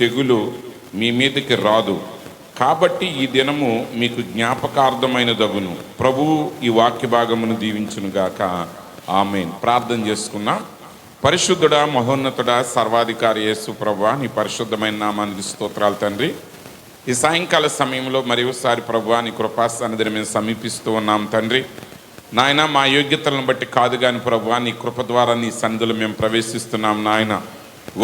తెగులు మీ మీదకి రాదు. కాబట్టి ఈ దినము మీకు జ్ఞాపకార్థమైనదగును. ప్రభువు ఈ వాక్య భాగమును దీవించునుగాక. ఆమేన్. ప్రార్థన చేసుకున్నాం. పరిశుద్ధుడా, మహోన్నతుడా, సర్వాధికారి యేసు ప్రభువా, నీ పరిశుద్ధమైన నామానికి స్తోత్రాలు తండ్రి. ఈ సాయంకాల సమయంలో మరొకసారి ప్రభువా, నీ కృపా సన్నిధిని మేము సమీపిస్తూ ఉన్నాం తండ్రి. నాయన, మా యోగ్యతలను బట్టి కాదు కానీ ప్రభువా, నీ కృప ద్వారా నీ సన్నిధిలో మేము ప్రవేశిస్తున్నాం నాయన.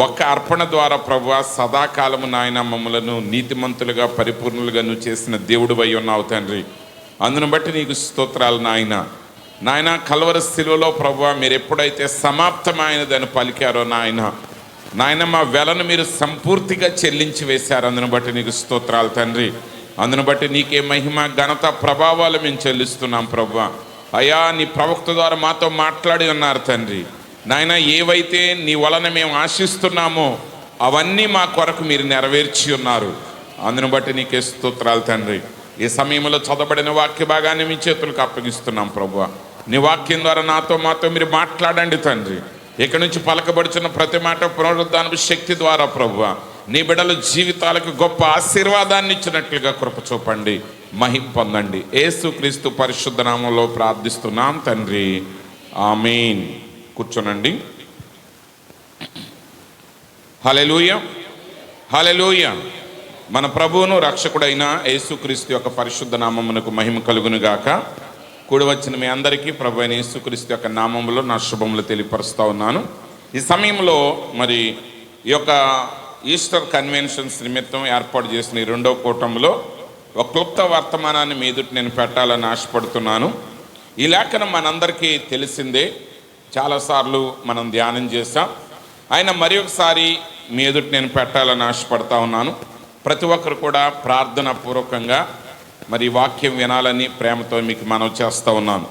ఒక్క అర్పణ ద్వారా ప్రభువా, సదాకాలము నాయన మమ్మలను నీతిమంతులుగా పరిపూర్ణులుగా నువ్వు చేసిన దేవుడు అయి ఉన్నావు తండ్రి. అందును బట్టి నీకు స్తోత్రాలు నాయన. నాయన, కల్వరి శిలువలో ప్రభువా, మీరు ఎప్పుడైతే సమాప్తమైనదని పలికారో నాయన, మా వెలను మీరు సంపూర్తిగా చెల్లించి వేశారు. అందును బట్టి నీకు స్తోత్రాలు తండ్రి. అందును బట్టి నీకే మహిమ, ఘనత, ప్రభావాలు మేము చెల్లిస్తున్నాం ప్రభువా. అయ్యా, నీ ప్రవక్త ద్వారా మాతో మాట్లాడి ఉన్నారు తండ్రి. నాయన, ఏవైతే నీ వలన మేము ఆశిస్తున్నామో అవన్నీ మా కొరకు మీరు నెరవేర్చి ఉన్నారు. అందును బట్టి నీకే స్తోత్రాలు తండ్రి. ఈ సమయంలో చదవబడిన వాక్య భాగాన్ని మీ చేతులకు అప్పగిస్తున్నాం ప్రభువా. నీ వాక్యం ద్వారా మాతో మీరు మాట్లాడండి తండ్రి. ఇక్కడి నుంచి పలకబడుచున్న ప్రతి మాట పునరుద్ధానపు శక్తి ద్వారా ప్రభువా, నీ బిడ్డల జీవితాలకు గొప్ప ఆశీర్వాదాన్ని ఇచ్చినట్లుగా కృప చూపండి, మహిమ పొందండి. యేసుక్రీస్తు పరిశుద్ధ నామములో ప్రార్థిస్తున్నాం తండ్రి. ఆమేన్. కూర్చోనండి. హల్లెలూయా, హల్లెలూయా. మన ప్రభువును రక్షకుడైన యేసుక్రీస్తు యొక్క పరిశుద్ధ నామమునకు మహిమ కలుగునుగాక. కూడి వచ్చిన మీ అందరికీ ప్రభు అయిన యేసుక్రీస్తు యొక్క నామములో నా శుభములు తెలియపరుస్తూ ఉన్నాను. ఈ సమయంలో మరి ఈ యొక్క ఈస్టర్ కన్వెన్షన్స్ నిమిత్తం ఏర్పాటు చేసిన ఈ రెండవ కూటంలో ఒక క్లుప్త వర్తమానాన్ని మీ ఎదుట నేను పెట్టాలని ఆశపడుతున్నాను. ఈ లేఖనం మనందరికీ తెలిసిందే, చాలాసార్లు మనం ధ్యానం చేశాం. ఆయన మరి ఒకసారి మీ ఎదుట నేను పెట్టాలని ఆశపడతా ఉన్నాను. ప్రతి ఒక్కరు కూడా ప్రార్థన పూర్వకంగా మరి వాక్యం వినాలని ప్రేమతో మీకు మనవి చేస్తూ ఉన్నాను.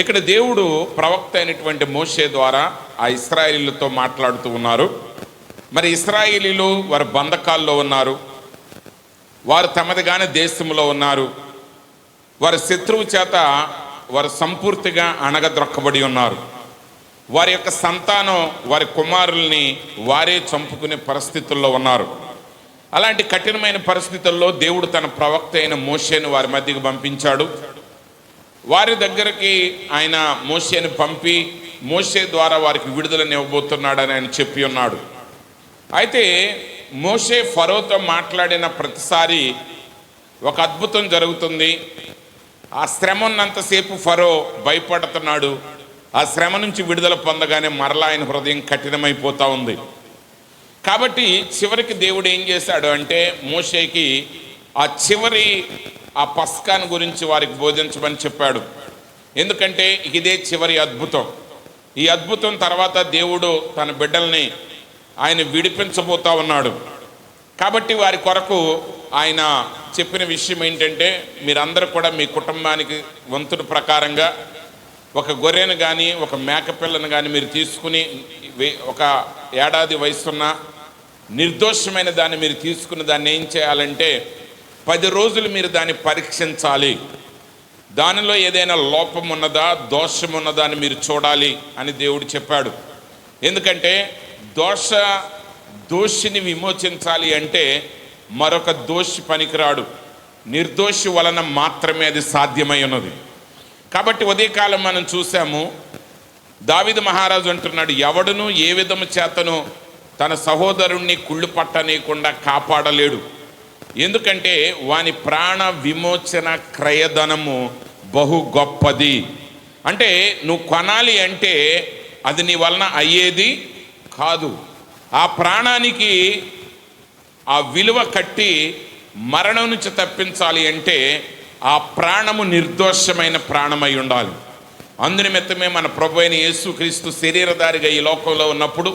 ఇక్కడ దేవుడు ప్రవక్త అయినటువంటి మోషే ద్వారా ఆ ఇశ్రాయేలీలతో మాట్లాడుతూ ఉన్నారు. మరి ఇశ్రాయేలీలు వారి బంధకాల్లో ఉన్నారు, వారు తమదిగానే దేశంలో ఉన్నారు, వారి శత్రువు చేత వారు సంపూర్తిగా అణగద్రొక్కబడి ఉన్నారు. వారి యొక్క సంతానం, వారి కుమారుల్ని వారే చంపుకునే పరిస్థితుల్లో ఉన్నారు. అలాంటి కఠినమైన పరిస్థితుల్లో దేవుడు తన ప్రవక్త అయిన మోషేను వారి మధ్యకి పంపించాడు. వారి దగ్గరికి ఆయన మోషేను పంపి మోషే ద్వారా వారికి విడుదలని ఇవ్వబోతున్నాడని ఆయన చెప్పి ఉన్నాడు. అయితే మోషే ఫరోతో మాట్లాడిన ప్రతిసారి ఒక అద్భుతం జరుగుతుంది. ఆ శ్రమ ఉన్నంతసేపు ఫరో భయపడుతున్నాడు. ఆ శ్రమ నుంచి విడుదల పొందగానే మరలా ఆయన హృదయం కఠినమైపోతూ ఉంది. కాబట్టి చివరికి దేవుడు ఏం చేశాడు అంటే మోషేకి ఆ పస్కాను గురించి వారికి బోధించమని చెప్పాడు. ఎందుకంటే ఇదే చివరి అద్భుతం. ఈ అద్భుతం తర్వాత దేవుడు తన బిడ్డల్ని ఆయన విడిపించబోతా ఉన్నాడు. కాబట్టి వారి కొరకు ఆయన చెప్పిన విషయం ఏంటంటే, మీరందరూ కూడా మీ కుటుంబానికి వంతుల ప్రకారంగా ఒక గొర్రెను కానీ ఒక మేకపిల్లను కానీ మీరు తీసుకుని, ఒక ఏడాది వయసున్న నిర్దోషమైన దాన్ని మీరు తీసుకుని దాన్ని ఏం చేయాలంటే 10 రోజులు మీరు దాన్ని పరీక్షించాలి. దానిలో ఏదైనా లోపం ఉన్నదా, దోషం ఉన్నదా అని మీరు చూడాలి అని దేవుడు చెప్పాడు. ఎందుకంటే దోషిని విమోచించాలి అంటే మరొక దోషి పనికిరాడు, నిర్దోషి వలన మాత్రమే అది సాధ్యమై ఉన్నది. కాబట్టి ఉదయకాలం మనం చూసాము, దావీదు మహారాజు అంటున్నాడు, ఎవడును ఏ విధము చేతను తన సహోదరుణ్ణి కుళ్ళు పట్టనీయకుండా కాపాడలేడు. ఎందుకంటే వాని ప్రాణ విమోచన క్రయధనము బహు గొప్పది. అంటే నువ్వు కొనాలి అంటే అది నీ వలన అయ్యేది కాదు. ఆ ప్రాణానికి ఆ విలువ కట్టి మరణం నుంచి తప్పించాలి అంటే ఆ ప్రాణము నిర్దోషమైన ప్రాణమై ఉండాలి. అందునిమిత్తమే మన ప్రభు అయిన యేసుక్రీస్తు శరీరధారిగా ఈ లోకంలో ఉన్నప్పుడు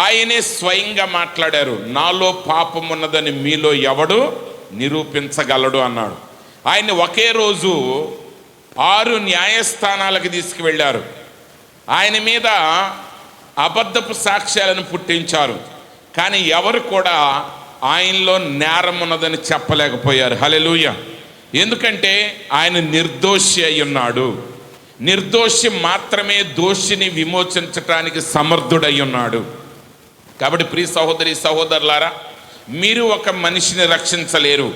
ఆయనే స్వయంగా మాట్లాడారు, నాలో పాపం ఉన్నదని మీలో ఎవడు నిరూపించగలడు అన్నాడు. ఆయన్ని ఒకే రోజు 6 న్యాయస్థానాలకు తీసుకువెళ్ళారు. ఆయన మీద అబద్ధపు సాక్ష్యాలను పుట్టించారు. కానీ ఎవరు కూడా ఆయనలో నేరం ఉన్నదని చెప్పలేకపోయారు. హల్లెలూయా. ఎందుకంటే ఆయన నిర్దోషి అయి ఉన్నాడు. నిర్దోషి మాత్రమే దోషిని విమోచించటానికి సమర్థుడై ఉన్నాడు. కాబట్టి ప్రియ సహోదరి సహోదరులారా, మీరు ఒక మనిషిని రక్షించలేరు.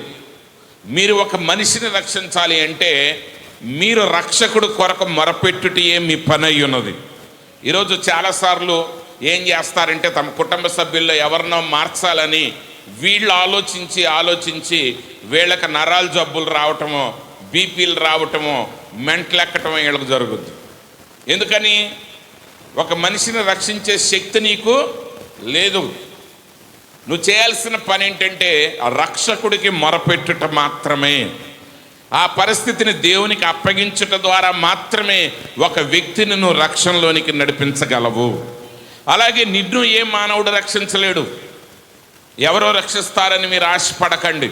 మీరు ఒక మనిషిని రక్షించాలి అంటే మీరు రక్షకుడు కొరకు మొరపెట్టుటయే మీ పని అయి ఉన్నది. ఈరోజు చాలాసార్లు ఏం చేస్తారంటే తమ కుటుంబ సభ్యుల్లో ఎవరినో మార్చాలని వీళ్ళు ఆలోచించి వీళ్ళకి నరాల జబ్బులు రావటమో, బీపీలు రావటమో, మెంటలెక్కటమో వీళ్ళకి జరుగుద్ది. ఎందుకని? ఒక మనిషిని రక్షించే శక్తి నీకు లేదు. నువ్వు చేయాల్సిన పని ఏంటంటే ఆ రక్షకుడికి మొరపెట్టుట మాత్రమే. ఆ పరిస్థితిని దేవునికి అప్పగించుట ద్వారా మాత్రమే ఒక వ్యక్తిని నువ్వు రక్షణలోనికి నడిపించగలవు. అలాగే నిన్ను ఏ మానవుడు రక్షించలేడు. ఎవరో రక్షిస్తారని మీరు ఆశపడకండి.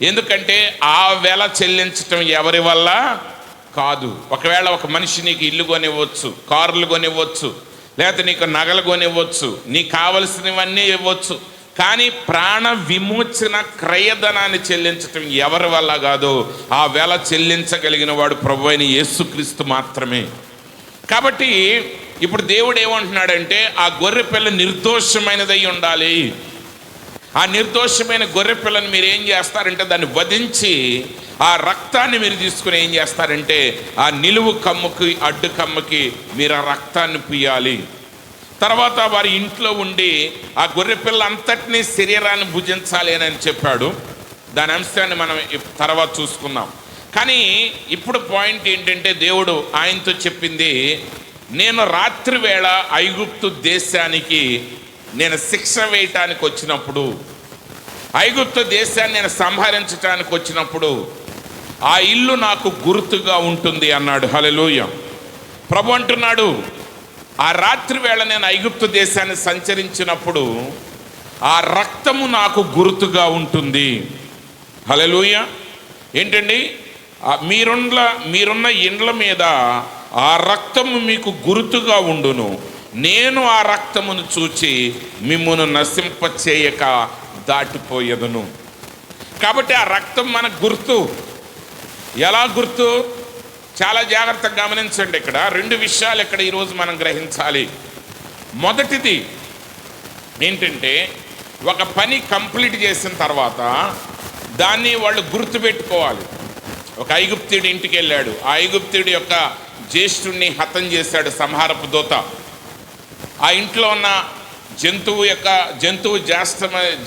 ఎందుకంటే ఆ వెల చెల్లించటం ఎవరి వల్ల కాదు. ఒకవేళ ఒక మనిషి నీకు ఇల్లు కొనివ్వచ్చు, కార్లు కొనివ్వచ్చు, లేకపోతే నీకు నగలు కొనివ్వచ్చు, నీకు కావలసినవన్నీ ఇవ్వచ్చు. కానీ ప్రాణ విమోచన క్రయధనాన్ని చెల్లించటం ఎవరి వల్ల కాదు. ఆ వెల చెల్లించగలిగిన వాడు ప్రభువైన యేసుక్రీస్తు మాత్రమే. కాబట్టి ఇప్పుడు దేవుడు ఏమంటున్నాడంటే ఆ గొర్రె పిల్ల నిర్దోషమైనదై ఉండాలి. ఆ నిర్దోషమైన గొర్రె పిల్లని మీరు ఏం చేస్తారంటే దాన్ని వధించి ఆ రక్తాన్ని మీరు తీసుకుని ఏం చేస్తారంటే ఆ నిలువు కమ్ముకి అడ్డు కమ్మకి మీరు ఆ రక్తాన్ని పియ్యాలి. తర్వాత వారి ఇంట్లో ఉండి ఆ గొర్రె పిల్ల అంతటినీ శరీరాన్ని భుజించాలి అని చెప్పాడు. దాని అంశాన్ని మనం తర్వాత చూసుకుందాం. కానీ ఇప్పుడు పాయింట్ ఏంటంటే దేవుడు ఆయనతో చెప్పింది, నేను రాత్రి వేళ ఐగుప్తు దేశానికి నేను శిక్ష వేయటానికి వచ్చినప్పుడు, ఐగుప్తు దేశాన్ని నేను సంహరించటానికి వచ్చినప్పుడు ఆ ఇల్లు నాకు గుర్తుగా ఉంటుంది అన్నాడు. హల్లెలూయా. ప్రభు అంటున్నాడు, ఆ రాత్రి వేళ నేను ఐగుప్తు దేశాన్ని సంచరించినప్పుడు ఆ రక్తము నాకు గుర్తుగా ఉంటుంది. హల్లెలూయా. ఏంటండి? మీరున్న ఇండ్ల మీద ఆ రక్తము మీకు గుర్తుగా ఉండును. నేను ఆ రక్తమును చూచి మిమ్మును నశింపచేయక దాటిపోయేదను. కాబట్టి ఆ రక్తం మనకు గుర్తు. ఎలా గుర్తు? చాలా జాగ్రత్తగా గమనించండి. ఇక్కడ రెండు విషయాలు ఇక్కడ ఈరోజు మనం గ్రహించాలి. మొదటిది ఏంటంటే ఒక పని కంప్లీట్ చేసిన తర్వాత దాన్ని వాళ్ళు గుర్తుపెట్టుకోవాలి. ఒక ఐగుప్తుడి ఇంటికి వెళ్ళాడు. ఆ ఐగుప్తుడి యొక్క జ్యేష్ఠుడిని హతం చేశాడు సంహారపు దూత. ఆ ఇంట్లో ఉన్న జంతువు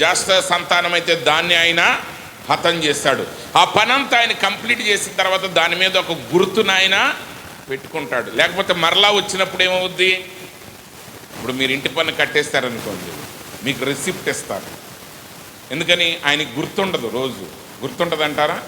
జ్యేష్ఠ సంతానం అయితే దాన్ని ఆయన హతం చేశాడు. ఆ పనంతా ఆయన కంప్లీట్ చేసిన తర్వాత దాని మీద ఒక గుర్తును ఆయన పెట్టుకుంటాడు. లేకపోతే మరలా వచ్చినప్పుడు ఏమవుద్ది? ఇప్పుడు మీరు ఇంటి పన్ను కట్టేస్తారనుకోండి, మీకు రిసిప్ట్ ఇస్తారు. ఎందుకని? ఆయనకి గుర్తుండదు. రోజు గుర్తుండదు అంటారా?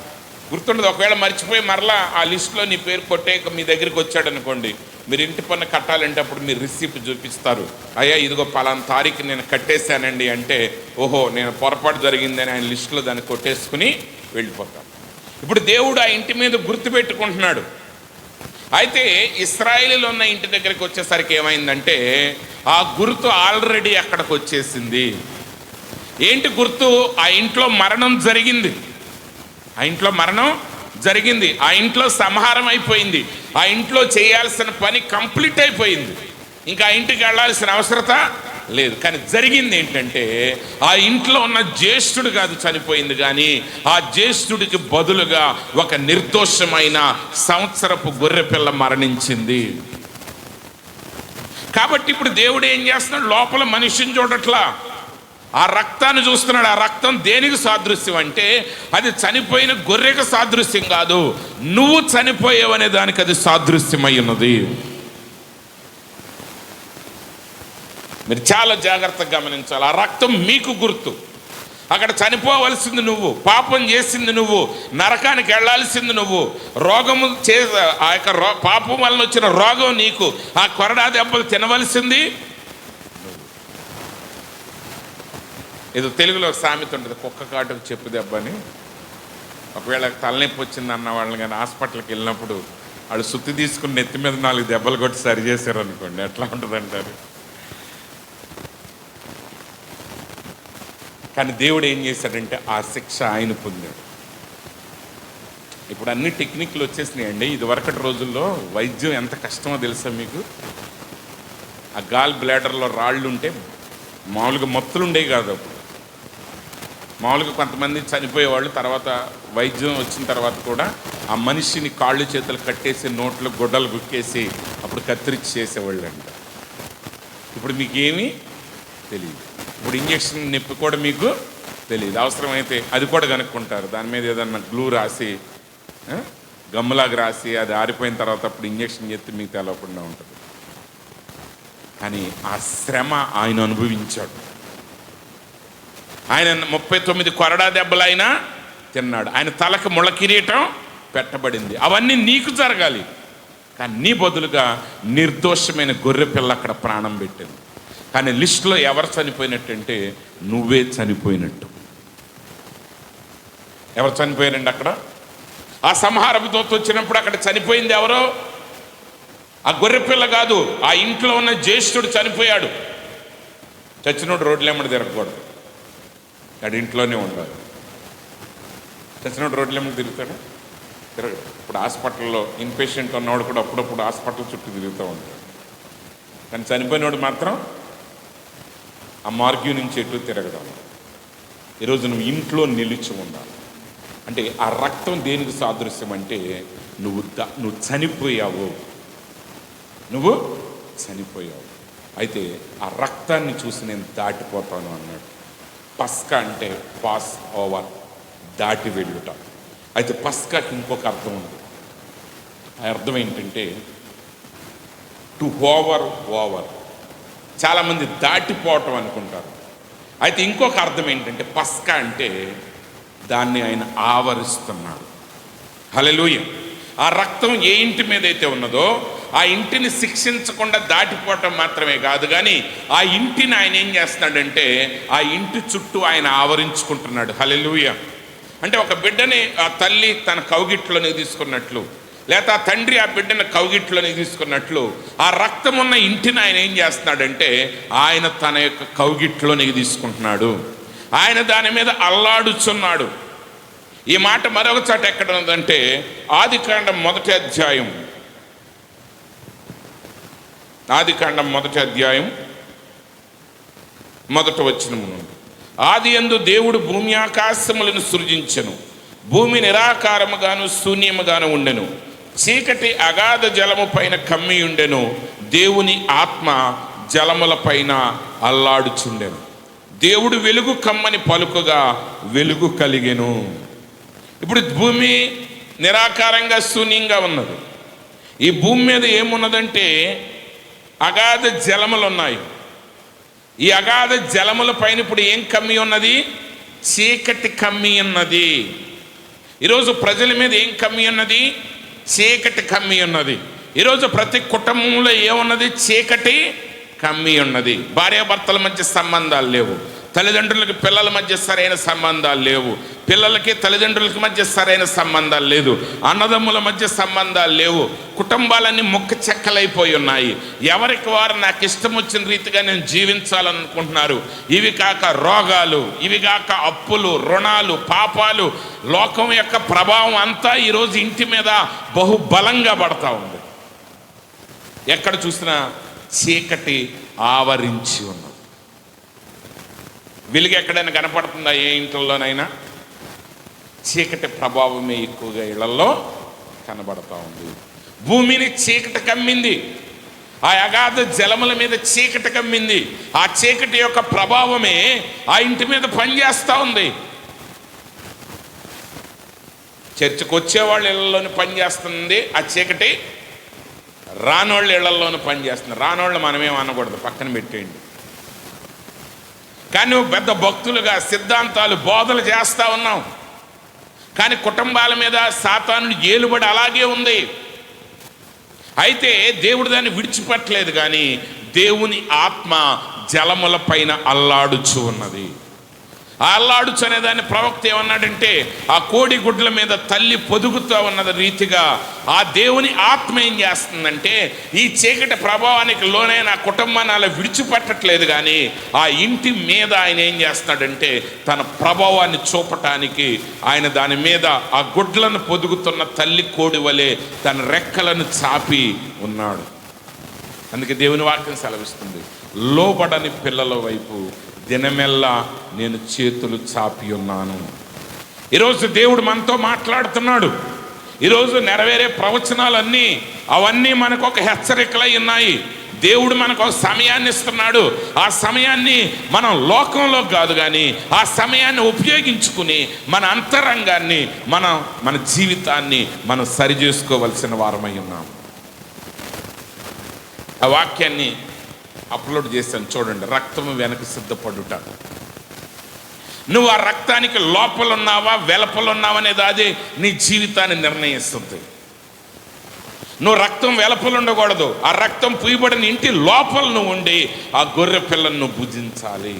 గుర్తుండదు. ఒకవేళ మర్చిపోయి మరలా ఆ లిస్టులో నీ పేరు కొట్టే మీ దగ్గరికి వచ్చాడు అనుకోండి, మీరు ఇంటి పన్ను కట్టాలంటే అప్పుడు మీరు రిసిప్ట్ చూపిస్తారు. అయ్యా ఇదిగో పలానా తారీఖు నేను కట్టేశానండి అంటే, ఓహో నేను పొరపాటు జరిగిందని ఆయన లిస్టులో దాన్ని కొట్టేసుకుని వెళ్ళిపోతాం. ఇప్పుడు దేవుడు ఆ ఇంటి మీద గుర్తు పెట్టుకుంటున్నాడు. అయితే ఇశ్రాయేలీలో ఉన్న ఇంటి దగ్గరికి వచ్చేసరికి ఏమైందంటే ఆ గుర్తు ఆల్రెడీ అక్కడికి వచ్చేసింది. ఏంటి గుర్తు? ఆ ఇంట్లో మరణం జరిగింది. ఆ ఇంట్లో మరణం జరిగింది. ఆ ఇంట్లో సంహారం అయిపోయింది. ఆ ఇంట్లో చేయాల్సిన పని కంప్లీట్ అయిపోయింది. ఇంకా ఆ ఇంటికి వెళ్ళాల్సిన అవసరత లేదు. కానీ జరిగింది ఏంటంటే ఆ ఇంట్లో ఉన్న జ్యేష్ఠుడు కాదు చనిపోయింది, కానీ ఆ జ్యేష్ఠుడికి బదులుగా ఒక నిర్దోషమైన సంవత్సరపు గొర్రె పిల్ల మరణించింది. కాబట్టి ఇప్పుడు దేవుడు ఏం చేస్తున్నాడు? లోపల మనిషిని చూడట్లా, ఆ రక్తాన్ని చూస్తున్నాడు. ఆ రక్తం దేనికి సాదృశ్యం అంటే అది చనిపోయిన గొర్రెకు సాదృశ్యం కాదు, నువ్వు చనిపోయావనే దానికి అది సాదృశ్యమై ఉన్నది. మీరు చాలా జాగ్రత్తగా గమనించాలి. ఆ రక్తం మీకు గుర్తు. అక్కడ చనిపోవలసింది నువ్వు, పాపం చేసింది నువ్వు, నరకానికి వెళ్ళాల్సింది నువ్వు, రోగము ఆ యొక్క పాపం వలన వచ్చిన రోగం నీకు, ఆ కొరడా దెబ్బలు తినవలసింది. ఏదో తెలుగులో సామెత ఉంటుంది, కుక్క కాటుకు చెప్పు దెబ్బని. ఒకవేళ తలనొప్పి వచ్చింది అన్న వాళ్ళని కానీ హాస్పిటల్కి వెళ్ళినప్పుడు వాళ్ళు సుత్తి తీసుకుని నెత్తి మీద 4 దెబ్బలు కొట్టి సరి చేశారు అనుకోండి, ఎట్లా ఉంటుంది అంటారు. కానీ దేవుడు ఏం చేశాడంటే ఆ శిక్ష ఆయన పొందాడు. ఇప్పుడు అన్ని టెక్నిక్లు వచ్చేసినాయండి. ఇదివరకటి రోజుల్లో వైద్యం ఎంత కష్టమో తెలుసా మీకు? ఆ గాల్ బ్లాడర్లో రాళ్ళు ఉంటే మామూలుగా మత్తులు ఉండేవి కాదు. మామూలుగా కొంతమంది చనిపోయేవాళ్ళు తర్వాత వైద్యం వచ్చిన తర్వాత కూడా ఆ మనిషిని కాళ్ళు చేతులు కట్టేసి నోట్లో గుడ్డలు గుక్కేసి అప్పుడు కత్తిరించి చేసేవాళ్ళు అంట. ఇప్పుడు మీకేమీ తెలియదు. ఇప్పుడు ఇంజక్షన్ నొప్పి కూడా మీకు తెలియదు. అవసరమైతే అది కూడా కనుక్కుంటారు. దాని మీద ఏదన్నా గ్లూ రాసి గమ్ములాగా రాసి అది ఆరిపోయిన తర్వాత అప్పుడు ఇంజక్షన్ చేస్తే మీకు తెలవకుండా ఉంటుంది. కానీ ఆ శ్రమ ఆయన అనుభవించాడు. ఆయన 39 కొరడా దెబ్బలు ఆయన తిన్నాడు. ఆయన తలకు ముళ్ళ కిరీటం పెట్టబడింది. అవన్నీ నీకు జరగాలి. కానీ నీ బదులుగా నిర్దోషమైన గొర్రె పిల్ల అక్కడ ప్రాణం పెట్టింది. కానీ లిస్టులో ఎవరు చనిపోయినట్టంటే నువ్వే చనిపోయినట్టు. ఎవరు చనిపోయారండి అక్కడ? ఆ సంహారపు దూత వచ్చినప్పుడు అక్కడ చనిపోయింది ఎవరో? ఆ గొర్రెపిల్ల కాదు, ఆ ఇంట్లో ఉన్న జ్యేష్ఠుడు చనిపోయాడు. చచ్చినోడు రోడ్లేమ్మడి తిరగకూడదు, వాడు ఇంట్లోనే ఉండాలి. చచ్చినోడు రోడ్లేమ్మడి తిరుగుతాడు, తిరగడు. ఇప్పుడు హాస్పిటల్లో ఇన్పేషెంట్ ఉన్నవాడు కూడా అప్పుడప్పుడు హాస్పిటల్ చుట్టూ తిరుగుతూ ఉంటాడు. కానీ చనిపోయినవాడు మాత్రం ఆ మార్గ్యూ నుంచి ఎటు తిరగదాం. ఈరోజు నువ్వు ఇంట్లో నిలిచి ఉండాలి. అంటే ఆ రక్తం దేనికి సాదృశ్యం అంటే నువ్వు చనిపోయావు, నువ్వు చనిపోయావు. అయితే ఆ రక్తాన్ని చూసి నేను దాటిపోతాను అన్నాడు. పస్కా అంటే పాస్ ఓవర్, దాటి వెళ్ళుట. అయితే పస్కాకి ఇంకొక అర్థం ఉంది. ఆ అర్థం ఏంటంటే టు ఓవర్. చాలామంది దాటిపోవటం అనుకుంటారు. అయితే ఇంకొక అర్థం ఏంటంటే పస్కా అంటే దాన్ని ఆయన ఆవరిస్తున్నాడు. హల్లెలూయా. ఆ రక్తం ఏ ఇంటి మీద అయితే ఉన్నదో ఆ ఇంటిని శిక్షించకుండా దాటిపోవటం మాత్రమే కాదు, కానీ ఆ ఇంటిని ఆయన ఏం చేస్తున్నాడంటే ఆ ఇంటి చుట్టూ ఆయన ఆవరించుకుంటున్నాడు. హల్లెలూయా. అంటే ఒక బిడ్డని ఆ తల్లి తన కౌగిట్లోనే తీసుకున్నట్లు, లేదా ఆ తండ్రి ఆ బిడ్డను కౌగిట్లోనే తీసుకున్నట్లు ఆ రక్తం ఉన్న ఇంటిని ఆయన ఏం చేస్తున్నాడంటే ఆయన తన యొక్క కౌగిట్లోనికి తీసుకుంటున్నాడు. ఆయన దాని మీద అల్లాడుచున్నాడు. ఈ మాట మరొక చోట ఎక్కడ ఉందంటే ఆదికాండం 1వ అధ్యాయం, ఆదికాండం 1వ అధ్యాయం 1వ వచనం నుండి. ఆదియందు దేవుడు భూమి ఆకాశములను సృజించెను. భూమి నిరాకారముగాను శూన్యముగాను ఉండెను. చీకటి అగాధ జలము పైన కమ్మి ఉండెను. దేవుని ఆత్మ జలముల పైన అల్లాడుచుండెను. దేవుడు వెలుగు కమ్మని పలుకుగా వెలుగు కలిగెను. ఇప్పుడు భూమి నిరాకారంగా శూన్యంగా ఉన్నది. ఈ భూమి మీద ఏమున్నదంటే అగాధ జలములు ఉన్నాయి. ఈ అగాధ జలముల పైన ఇప్పుడు ఏం కమ్మి ఉన్నది? చీకటి కమ్మి ఉన్నది. ఈరోజు ప్రజల మీద ఏం కమ్మి ఉన్నది? చీకటి కమ్మి ఉన్నది. ఈరోజు ప్రతి కుటుంబంలో ఏమున్నది? చీకటి కమ్మి ఉన్నది. భార్యాభర్తల మధ్య సంబంధాలు లేవు, తల్లిదండ్రులకి పిల్లల మధ్య సరైన సంబంధాలు లేవు, పిల్లలకి తల్లిదండ్రులకి మధ్య సరైన సంబంధాలు లేదు, అన్నదమ్ముల మధ్య సంబంధాలు లేవు. కుటుంబాలన్నీ ముక్క చెక్కలైపోయి ఉన్నాయి. ఎవరికి వారు నాకు ఇష్టం వచ్చిన రీతిగా నేను జీవించాలనుకుంటున్నారు. ఇవి కాక రోగాలు, ఇవి కాక అప్పులు, రుణాలు, పాపాలు, లోకం యొక్క ప్రభావం అంతా ఈరోజు ఇంటి మీద బహుబలంగా పడతా ఉంది. ఎక్కడ చూసినా చీకటి ఆవరించి ఉన్నది. వెలుగు ఎక్కడైనా కనపడుతుందా? ఏ ఇంట్లోనైనా చీకటి ప్రభావమే ఎక్కువగా ఇళ్లలో కనబడతా ఉంది. భూమిని చీకటి కమ్మింది. ఆ అగాధ జలముల మీద చీకటి కమ్మింది. ఆ చీకటి యొక్క ప్రభావమే ఆ ఇంటి మీద పనిచేస్తూ ఉంది. చర్చికి వచ్చేవాళ్ళు ఇళ్లలోని పనిచేస్తుంది ఆ చీకటి, రానోళ్ళు ఇళ్లలోని పనిచేస్తుంది. రానోళ్ళు మనమేం అనకూడదు, పక్కన పెట్టేయండి. కానీ నువ్వు పెద్ద భక్తులుగా సిద్ధాంతాలు బోధలు చేస్తూ ఉన్నావు, కానీ కుటుంబాల మీద సాతాను ఏలుబడి అలాగే ఉంది. అయితే దేవుడు దాన్ని విడిచిపెట్టలేదు. కానీ దేవుని ఆత్మ జలముల పైన అల్లాడుచు ఉన్నది. ఆ అల్లాడుచు అనే దాన్ని ప్రవక్త ఏమన్నాడంటే ఆ కోడి గుడ్ల మీద తల్లి పొదుగుతూ ఉన్నది రీతిగా ఆ దేవుని ఆత్మ ఏం చేస్తుందంటే ఈ చీకటి ప్రభావానికి లోనైన ఆ కుటుంబాన్ని అలా విడిచిపెట్టట్లేదు. కానీ ఆ ఇంటి మీద ఆయన ఏం చేస్తున్నాడంటే తన ప్రభావాన్ని చూపటానికి ఆయన దాని మీద ఆ గుడ్లను పొదుగుతున్న తల్లి కోడి వలె తన రెక్కలను చాపి ఉన్నాడు. అందుకే దేవుని వాక్యం సెలవిస్తుంది, లోబడని పిల్లల వైపు దినమెల్లా నేను చేతులు చాపి ఉన్నాను. ఈరోజు దేవుడు మనతో మాట్లాడుతున్నాడు. ఈరోజు నెరవేరే ప్రవచనాలన్నీ అవన్నీ మనకు ఒక హెచ్చరికలై ఉన్నాయి. దేవుడు మనకు ఒక సమయాన్ని ఇస్తున్నాడు. ఆ సమయాన్ని మనం లోకంలో కాదు కానీ ఆ సమయాన్ని ఉపయోగించుకుని మన అంతరంగాన్ని మన జీవితాన్ని మనం సరిచేసుకోవలసిన వారమై ఉన్నాం. ఆ వాక్యాన్ని అప్లోడ్ చేశాను చూడండి. రక్తము వెనక సిద్ధపడుట. నువ్వు ఆ రక్తానికి లోపలున్నావా వెలపలున్నావా అనేది అదే నీ జీవితాన్ని నిర్ణయిస్తుంది. నువ్వు రక్తం వెలపలు ఉండకూడదు. ఆ రక్తం పూయబడిన ఇంటి లోపల నువ్వు ఉండి ఆ గొర్రె పిల్లను నువ్వు భుజించాలి.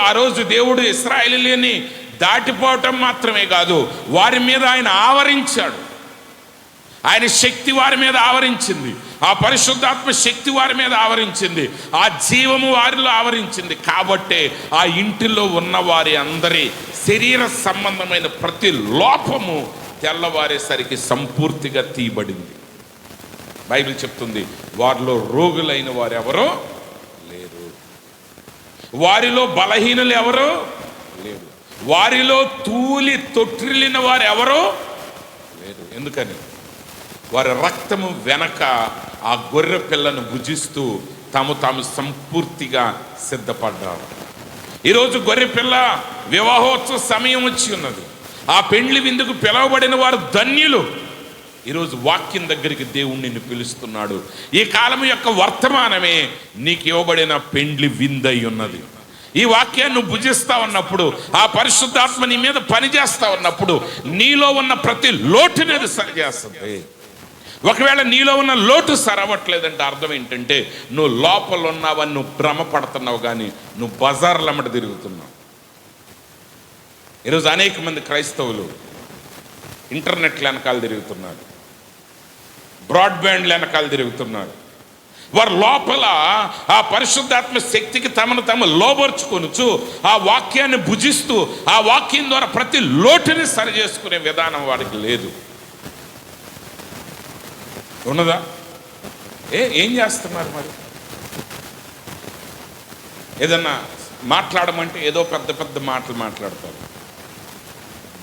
ఆ రోజు దేవుడు ఇశ్రాయేలీయులని దాటిపోవటం మాత్రమే కాదు, వారి మీద ఆయన ఆవరించాడు. ఆయన శక్తి వారి మీద ఆవరించింది. ఆ పరిశుద్ధాత్మ శక్తి వారి మీద ఆవరించింది. ఆ జీవము వారిలో ఆవరించింది. కాబట్టే ఆ ఇంటిలో ఉన్న వారి అందరి శరీర సంబంధమైన ప్రతి లోపము తెల్లవారేసరికి సంపూర్తిగా తీయబడింది. బైబిల్ చెప్తుంది, వారిలో రోగులైన వారు ఎవరో లేరు, వారిలో బలహీనులు ఎవరో లేరు, వారిలో తూలి తొట్టిల్లిన వారు ఎవరో లేరు. ఎందుకని? వారి రక్తము వెనక ఆ గొర్రె పిల్లను భుజిస్తూ తాము సంపూర్తిగా సిద్ధపడ్డారు. ఈరోజు గొర్రె పిల్ల వివాహోత్సవ సమయం వచ్చి ఉన్నది. ఆ పెండ్లి విందుకు పిలువబడిన వారు ధన్యులు. ఈరోజు వాక్యం దగ్గరికి దేవుడు నిన్ను పిలుస్తున్నాడు. ఈ కాలం యొక్క వర్తమానమే నీకు ఇవ్వబడిన పెండ్లి విందై ఉన్నది. ఈ వాక్యాన్ని నువ్వు భుజిస్తా ఉన్నప్పుడు, ఆ పరిశుద్ధాత్మ నీ మీద పనిచేస్తా ఉన్నప్పుడు నీలో ఉన్న ప్రతి లోటునేది సరిచేస్తుంది. ఒకవేళ నీలో ఉన్న లోటు సరవట్లేదంటే అర్థం ఏంటంటే నువ్వు లోపల ఉన్నావని నువ్వు భ్రమపడుతున్నావు, కానీ నువ్వు బజార్లమ్మట తిరుగుతున్నావు. ఈరోజు అనేక మంది క్రైస్తవులు ఇంటర్నెట్ వెనకాల తిరుగుతున్నారు, బ్రాడ్బ్యాండ్ వెనకాల తిరుగుతున్నారు. వారి లోపల ఆ పరిశుద్ధాత్మ శక్తికి తమను లోబర్చుకొనుచు ఆ వాక్యాన్ని భుజిస్తూ ఆ వాక్యం ద్వారా ప్రతి లోటుని సరి చేసుకునే విధానం వారికి లేదు. ఉన్నదా? ఏం చేస్తున్నారు మరి? ఏదన్నా మాట్లాడమంటే ఏదో పెద్ద పెద్ద మాటలు మాట్లాడతారు.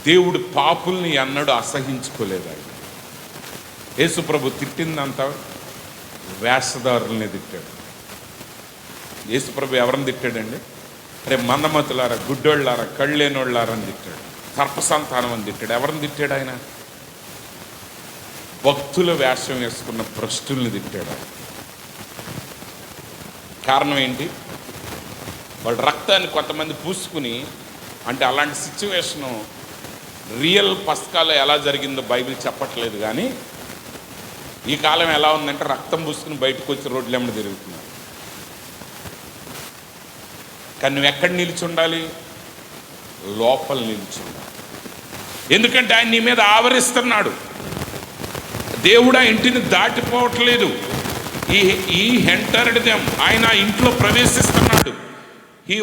దేవుడు పాపుల్ని అన్నాడు అసహించుకోలేదు. ఆయన యేసుప్రభు తిట్టిందంతా వేషధారుల్ని తిట్టాడు. యేసుప్రభు ఎవరిని తిట్టాడండి? అరే మందమతులారా, గుడ్డోళ్ళారా, కళ్ళేనోళ్ళారా అని తిట్టాడు. సర్పసంతానం అని తిట్టాడు. ఎవరిని తిట్టాడు? ఆయన భక్తుల వేషం వేసుకున్న భ్రష్టుల్ని తిట్టాడు. కారణం ఏంటి? వాళ్ళ రక్తాన్ని కొంతమంది పూసుకుని, అంటే అలాంటి సిచ్యువేషను రియల్ పస్కాలో ఎలా జరిగిందో బైబిల్ చెప్పట్లేదు, కానీ ఈ కాలం ఎలా ఉందంటే రక్తం పూసుకుని బయటకు వచ్చి రోడ్లు ఎమ్మడి తిరుగుతున్నారు. కానీ నువ్వు ఎక్కడ నిలిచి ఉండాలి? లోపల నిలిచి ఉండాలి. ఎందుకంటే ఆయన నీ మీద ఆవరిస్తున్నాడు. దేవుడు ఆ ఇంటిని దాటిపోవట్లేదు. ఈ ఎంటర్డ్ దెమ్, ఆయన ఇంట్లో ప్రవేశిస్తున్నాడు. He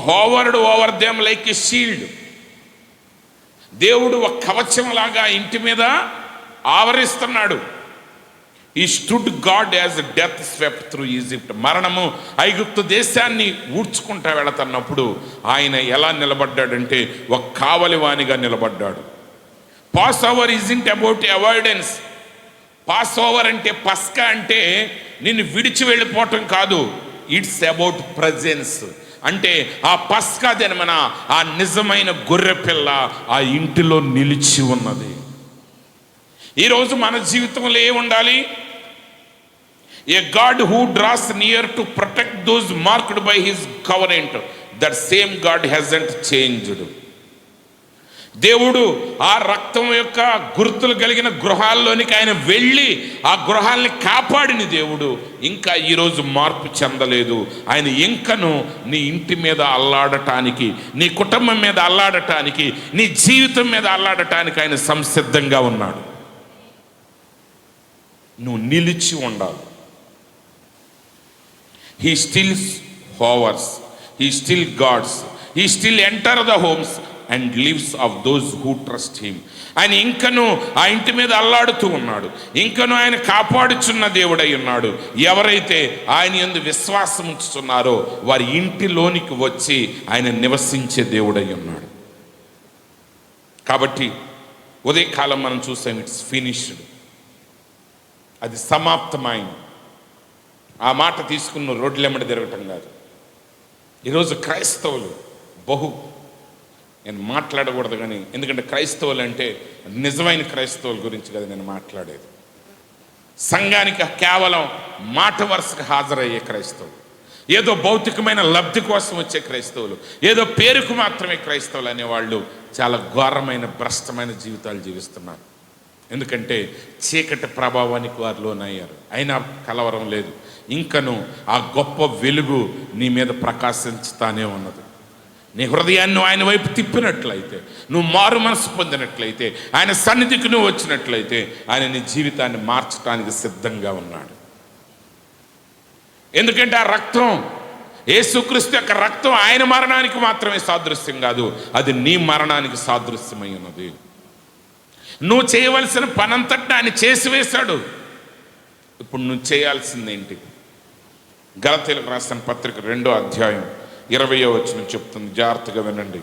hovered over them like a shield. దేవుడు ఒక కవచంలాగా ఇంటి మీద ఆవరిస్తున్నాడు. He stood guard as death swept through Egypt. మరణము ఐగుప్తు దేశాన్ని ఊడ్చుకుంటా వెళుతున్నప్పుడు ఆయన ఎలా నిలబడ్డాడంటే ఒక కావలివానిగా నిలబడ్డాడు. Pass over isn't about avoidance. Pass over అంటే, పస్కా అంటే నిన్ను విడిచి వెళ్ళిపోవటం కాదు. It's about presence. అంటే ఆ పస్కా దినమున ఆ నిజమైన గొర్రె పిల్ల ఆ ఇంటిలో నిలిచి ఉన్నది. ఈరోజు మన జీవితంలో ఏముండాలి? A God who draws near to protect those marked by his covenant, that same God hasn't changed. దేవుడు ఆ రక్తం యొక్క గుర్తులు కలిగిన గృహాల్లోనికి ఆయన వెళ్ళి ఆ గృహాల్ని కాపాడిన దేవుడు ఇంకా ఈరోజు మార్పు చెందలేదు. ఆయన ఇంకను నీ ఇంటి మీద అల్లాడటానికి, నీ కుటుంబం మీద అల్లాడటానికి, నీ జీవితం మీద అల్లాడటానికి ఆయన సంసిద్ధంగా ఉన్నాడు. నువ్వు నిలిచి ఉండాలి. He still hovers, he still guards, he still enter the homes and lives of those who trust him. ఆయన ఇంకను ఆ ఇంటి మీద అల్లాడుతూ ఉన్నాడు, ఇంకను ఆయన కాపాడుచున్న దేవుడై ఉన్నాడు. ఎవరైతే ఆయన యందు విశ్వాసం ఉంచుతున్నారో వారి ఇంటిలోనికి వచ్చి ఆయన నివసించే దేవుడై ఉన్నాడు. కాబట్టి ఉదయకాలం మనం చూసాం, ఇట్స్ ఫినిష్డ్, అది సమాప్తమైంది. ఆ మాట తీసుకున్న రోడ్లెమ్మడి తిరగటం కాదు. ఈరోజు క్రైస్తవులు నేను మాట్లాడకూడదు కానీ, ఎందుకంటే క్రైస్తవులు అంటే నిజమైన క్రైస్తవుల గురించి కదా నేను మాట్లాడేది. సంఘానికి కేవలం మాట వరుసకు హాజరయ్యే క్రైస్తవులు, ఏదో భౌతికమైన లబ్ధి కోసం వచ్చే క్రైస్తవులు, ఏదో పేరుకు మాత్రమే క్రైస్తవులు అనేవాళ్ళు చాలా ఘోరమైన భ్రష్టమైన జీవితాలు జీవిస్తున్నారు. ఎందుకంటే చీకటి ప్రభావానికి వారు లోనయ్యారు. అయినా కలవరం లేదు, ఇంకను ఆ గొప్ప వెలుగు నీ మీద ప్రకాశించుతానే ఉన్నది. నీ హృదయాన్ని ఆయన వైపు తిప్పినట్లయితే, నువ్వు మారు మనసు పొందినట్లయితే, ఆయన సన్నిధికి నువ్వు వచ్చినట్లయితే, ఆయన నీ జీవితాన్ని మార్చడానికి సిద్ధంగా ఉన్నాడు. ఎందుకంటే ఆ రక్తం, యేసుక్రీస్తు యొక్క రక్తం ఆయన మరణానికి మాత్రమే సాదృశ్యం కాదు, అది నీ మరణానికి సాదృశ్యమై ఉన్నది. నువ్వు చేయవలసిన పనంతటా ఆయన చేసి వేశాడు. ఇప్పుడు నువ్వు చేయాల్సిందేంటి? గలతీయులకు రాసిన పత్రిక 2వ అధ్యాయం 20వ వచనం చెప్తుంది, జాగ్రత్తగా వినండి.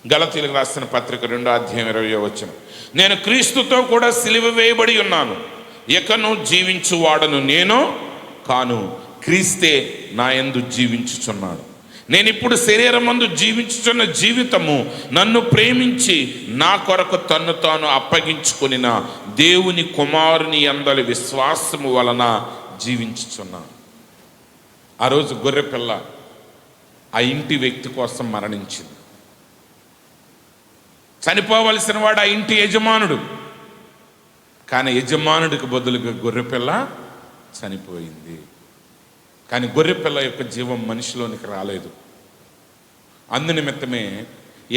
గలతీయులకు రాసిన పత్రిక 2వ అధ్యాయం 20వ వచనం, నేను క్రీస్తుతో కూడా సిలువ వేయబడి ఉన్నాను, ఇకను జీవించువాడను నేను కాను, క్రీస్తే నా యందు జీవించుచున్నాడు. నేను ఇప్పుడు శరీరమందు జీవించుచున్న జీవితము నన్ను ప్రేమించి నా కొరకు తన్ను తాను అప్పగించుకొనిన దేవుని కుమారుని యందలి విశ్వాసము వలన జీవించుచున్నాను. ఆ రోజు గొర్రెపిల్ల ఆ ఇంటి వ్యక్తి కోసం మరణించింది. చనిపోవలసిన వాడు ఆ ఇంటి యజమానుడు, కానీ యజమానుడికి బదులుగా గొర్రెపిల్ల చనిపోయింది. కానీ గొర్రెపిల్ల యొక్క జీవం మనిషిలోనికి రాలేదు. అందునిమిత్తమే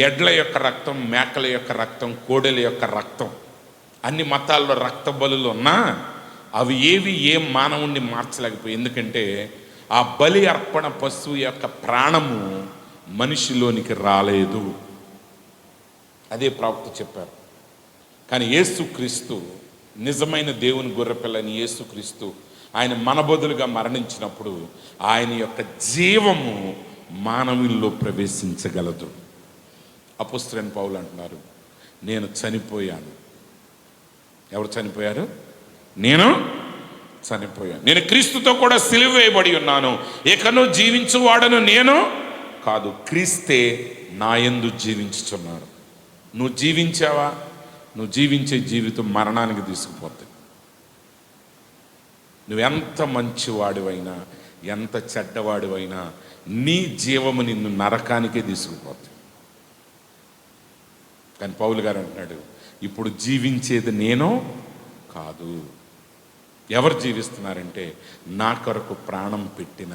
ఎడ్ల యొక్క రక్తం, మేకల యొక్క రక్తం, కోడెల యొక్క రక్తం, అన్ని మతాల్లో రక్త బలులు ఉన్నా అవి ఏవి ఏ మానవుణ్ణి మార్చలేకపోయి. ఎందుకంటే ఆ బలి అర్పణ పశువు యొక్క ప్రాణము మనిషిలోనికి రాలేదు. అదే ప్రవక్త చెప్పారు. కానీ యేసుక్రీస్తు, నిజమైన దేవుని గొర్రెపిల్లని యేసుక్రీస్తు, ఆయన మన బదులుగా మరణించినప్పుడు ఆయన యొక్క జీవము మానవుల్లో ప్రవేశించగలదు. అపోస్తలుడైన పౌలు అంటున్నారు, నేను చనిపోయాను. ఎవరు చనిపోయారు? నేను చనిపోయాను. నేను క్రీస్తుతో కూడా సిలువ వేయబడి ఉన్నాను, ఇకను జీవించువాడను నేను కాదు, క్రీస్తే నా యందు జీవించుచున్నాడు. నువ్వు జీవించావా? నువ్వు జీవించే జీవితం మరణానికి తీసుకుపోతుంది. నువ్వెంత మంచివాడివైనా, ఎంత చెడ్డవాడివైనా, నీ జీవము నిన్ను నరకానికే తీసుకుపోతుంది. కానీ పౌలు గారు అంటున్నాడు, ఇప్పుడు జీవించేది నేను కాదు. ఎవరు జీవిస్తున్నారంటే నా కొరకు ప్రాణం పెట్టిన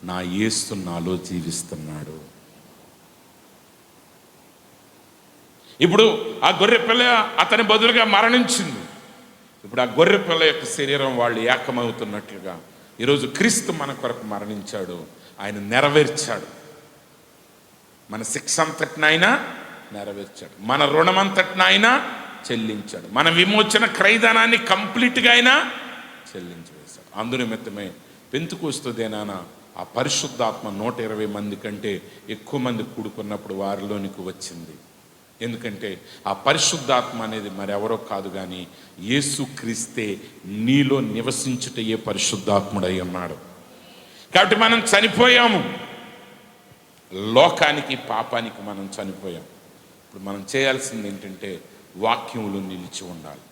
నా యేసు నాలో జీవిస్తున్నాడు. ఇప్పుడు ఆ గొర్రె పిల్ల అతని బదులుగా మరణించింది. ఇప్పుడు ఆ గొర్రె పిల్ల యొక్క శరీరం వాళ్ళు ఏకమవుతున్నట్లుగా ఈరోజు క్రీస్తు మన కొరకు మరణించాడు, ఆయన నెరవేర్చాడు. మన శిక్ష అంతటినైనా నెరవేర్చాడు, మన రుణమంతటినైనా చెల్లించాడు, మన విమోచన క్రయధనాన్ని కంప్లీట్గా అయినా చెల్లించివేశాడు. అందునిమిత్తమే పెంతుకోస్తు దినాన ఆ పరిశుద్ధాత్మ 120 మంది కంటే ఎక్కువ మంది కూడుకున్నప్పుడు వారిలోనికి వచ్చింది. ఎందుకంటే ఆ పరిశుద్ధాత్మ అనేది మరెవరో కాదు కానీ యేసుక్రీస్తే నీలో నివసించుటయే పరిశుద్ధాత్ముడై ఉన్నాడు. కాబట్టి మనం చనిపోయాము, లోకానికి పాపానికి మనం చనిపోయాం. ఇప్పుడు మనం చేయాల్సింది ఏంటంటే వాక్యములో నిలిచి ఉండాలి.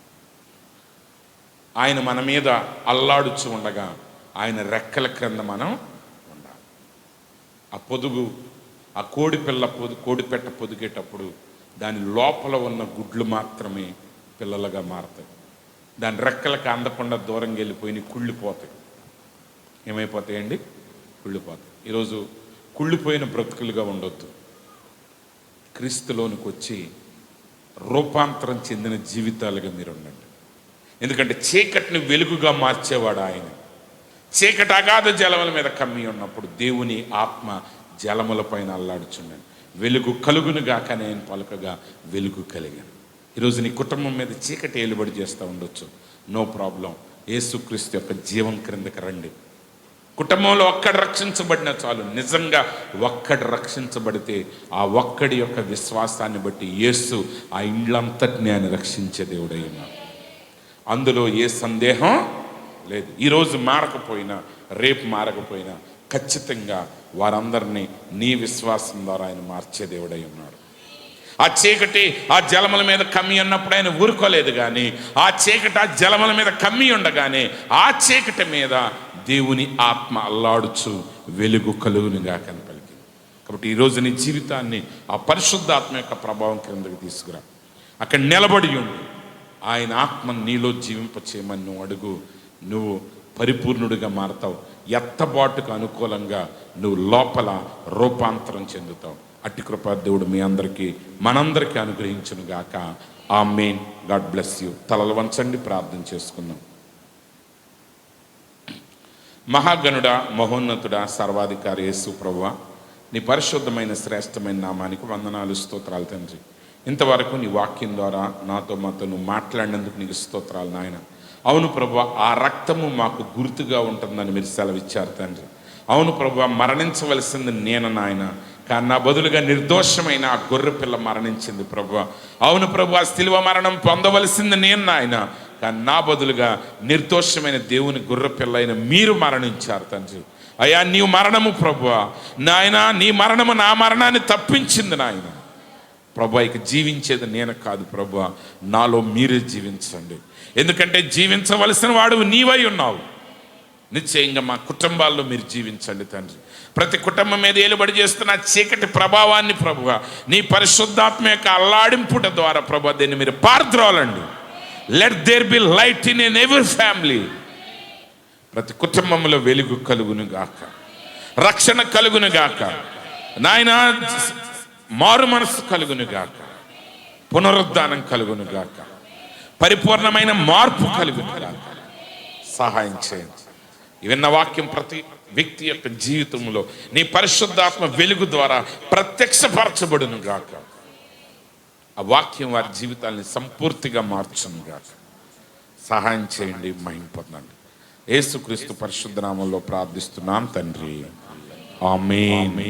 ఆయన మన మీద అల్లాడుచు ఉండగా ఆయన రెక్కల క్రింద మనం ఉండాలి. ఆ పొదుగు, ఆ కోడిపెట్ట పొదిగేటప్పుడు దాని లోపల ఉన్న గుడ్లు మాత్రమే పిల్లలుగా మారుతాయి. దాని రెక్కలకు అందకుండా దూరంగా వెళ్ళిపోయి కుళ్ళిపోతాయి. ఏమైపోతాయండి? కుళ్ళిపోతాయి. ఈరోజు కుళ్ళిపోయిన బ్రతుకులుగా ఉండొద్దు. క్రీస్తులోనికి వచ్చి రూపాంతరం చెందిన జీవితాలుగా మీరు ఉండండి. ఎందుకంటే చీకటిని వెలుగుగా మార్చేవాడు ఆయన. చీకటి అగాధ జలముల మీద కమ్మి ఉన్నప్పుడు దేవుని ఆత్మ జలముల పైన అల్లాడుచుండండి. వెలుగు కలుగునుగాక నేను పలుకగా వెలుగు కలిగాను. ఈరోజు నీ కుటుంబం మీద చీకటి ఏలుబడి చేస్తూ ఉండొచ్చు. No problem. యేసుక్రీస్తు యొక్క జీవం క్రిందకి రండి. కుటుంబంలో ఒక్కడు రక్షించబడిన చాలు. నిజంగా ఒక్కడు రక్షించబడితే ఆ ఒక్కడి యొక్క విశ్వాసాన్ని బట్టి యేసు ఆ ఇండ్లంతటిని ఆయన రక్షించే దేవుడై ఉన్నాడు. అందులో ఏ సందేహం లేదు. ఈరోజు మారకపోయినా రేపు మారకపోయినా ఖచ్చితంగా వారందరినీ నీ విశ్వాసం ద్వారా ఆయన మార్చే దేవుడై ఉన్నాడు. ఆ చీకటి ఆ జలముల మీద కమ్మి ఉన్నప్పుడు ఆయన ఊరుకోలేదు, కానీ ఆ చీకటి ఆ జలముల మీద కమ్మి ఉండగానే ఆ చీకటి మీద దేవుని ఆత్మ అల్లాడుచు వెలుగు కలుగునుగా కనపలికింది. కాబట్టి ఈరోజు నీ జీవితాన్ని ఆ పరిశుద్ధాత్మ యొక్క ప్రభావం క్రిందకి తీసుకురా. అక్కడ నిలబడి ఉండి ఆయన ఆత్మ నీలో జీవింపచేయమని నువ్వు అడుగు. నువ్వు పరిపూర్ణుడిగా మారతావు. ఎత్తబాటుకు అనుకూలంగా నువ్వు లోపల రూపాంతరం చెందుతావు. అట్టి కృపా దేవుడు మీ అందరికీ మనందరికీ అనుగ్రహించును గాక. ఆమేన్. God bless you. తలలు వంచండి, ప్రార్థన చేసుకుందాం. మహాగణుడా, మహోన్నతుడా, సర్వాధికారి యేసు ప్రభువా, నీ పరిశుద్ధమైన శ్రేష్టమైన నామానికి వందనాలు, స్తోత్రాలు తండ్రి. ఇంతవరకు నీ వాక్యం ద్వారా నాతో మాతో నువ్వు మాట్లాడినందుకు నీకు స్తోత్రాలు నాయన. అవును ప్రభువా, ఆ రక్తము మాకు గుర్తుగా ఉంటుందని మీరు సెలవిచ్చారు తండ్రి. అవును ప్రభువా, మరణించవలసింది నేను నాయన, కానీ నా బదులుగా నిర్దోషమైన ఆ గొర్రె పిల్ల మరణించింది ప్రభువా. అవును ప్రభువా, శిలువ మరణం పొందవలసింది నేను నాయన, కానీ నా బదులుగా నిర్దోషమైన దేవుని గొర్రె పిల్ల అయిన మీరు మరణించారు తండ్రి. అయ్యా, నీ మరణము ప్రభువా నాయన, నీ మరణము నా మరణాన్ని తప్పించింది నాయన. ప్రభువా, ఇక జీవించేది నేను కాదు ప్రభువా, నాలో మీరే జీవించండి. ఎందుకంటే జీవించవలసిన వాడు నీవై ఉన్నావు. నిశ్చయంగా మా కుటుంబాల్లో మీరు జీవించండి తండ్రి. ప్రతి కుటుంబం మీద ఏలుబడి చేస్తున్న చీకటి ప్రభావాన్ని ప్రభువా నీ పరిశుద్ధాత్మ యొక్క అల్లాడింపుట ద్వారా ప్రభువా దీన్ని మీరు పారద్రోలండి. Let there be light in every family. ప్రతి కుటుంబంలో వెలుగు కలుగును గాక, రక్షణ కలుగును గాక నాయన, మారు మనసు కలుగును గాక, పునరుద్ధానం కలుగును గాక, పరిపూర్ణమైన మార్పు కలుగును గాక. సహాయం చేయండి. విన్న వాక్యం ప్రతి వ్యక్తి యొక్క జీవితంలో నీ పరిశుద్ధాత్మ వెలుగు ద్వారా ప్రత్యక్షపరచబడును గాక. ఆ వాక్యం వారి జీవితాన్ని సంపూర్తిగా మార్చును గాక. సహాయం చేయండి, మహిమ పొందండి. యేసుక్రీస్తు పరిశుద్ధ నామంలో ప్రార్థిస్తున్నాం తండ్రి. ఆమేన్.